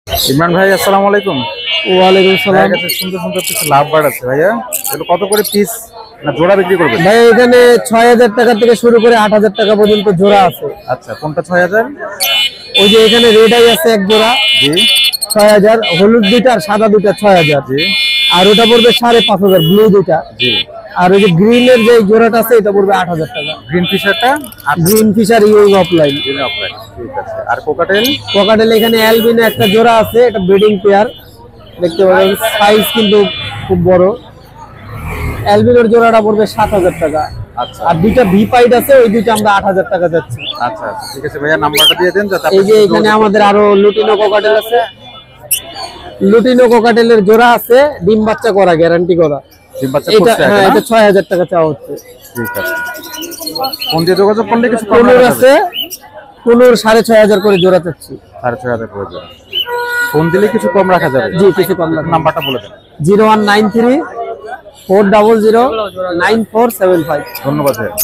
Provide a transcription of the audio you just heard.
ইমরান ভাই, আসসালামু আলাইকুম। ওয়ালাইকুম সালাম। সুন্দর সুন্দর কিছু লাভ বার্ড আছে ভাইয়া, এগুলো কত করে পিস না জোড়া বিক্রি করবেন? ভাই এখানে ৬,০০০ টাকা থেকে শুরু করে ৮,০০০ টাকা পর্যন্ত জোড়া আছে। আচ্ছা, কোনটা ৬,০০০? ওই যে এখানে রেড আই আছে এক জোড়া, জি ৬,০০০, হলুদ দুইটা আর সাদা দুইটা ৬,০০০। জি আর ওটা পড়বে ৫,৫০০ ব্লু দুইটা। জি। আর ওই যে গ্রিনের যে জোড়াটা আছে এটা পড়বে ৮,০০০ টাকা। গ্রিন ফিশারটা green fisher young offline. Offline, ঠিক আছে। আর কোকাটেল? কোকাটেল এখানে অ্যালবিনো একটা জোড়া আছে, এটা ব্রিডিং পেয়ার, দেখতে পাবেন সাইজ কিন্তু খুব বড়। অ্যালবিনোর জোড়াটা পড়বে ৭,০০০ টাকা। আচ্ছা আর দুইটা ভি পাইড আছে, ওই দুইটা আমরা ৮,০০০ টাকা যাচ্ছি। আচ্ছা আচ্ছা, ঠিক আছে ভাইয়া, নাম্বারটা দিয়ে দেন যাতে এই যে এখানে আমাদের আরো লুটিনো কোকাটেল আছে। লুটিনো কোকাটেলের জোড়া আছে, ডিম বাচ্চা করা, গ্যারান্টি করা। ডিম বাচ্চা এটা করছে হ্যাঁ, এখন, এটা ৬,০০০ টাকা চাওয়া হচ্ছে। ঠিক আছে। ফোন দিয়ে যোগাযোগ করলে কিছু কম কোনোর রাখা আছে, কোনোর ৬,৫০০ করে জোড়া চাচ্ছি। যাবে। ৬,৫০০ করে যাবে। ফোন দিলে কিছু কম রাখা যাবে। জি, কিছু কম রাখা। নাম্বারটা বলে দেন। 0193 400 9475। ধন্যবাদ ভাইয়া।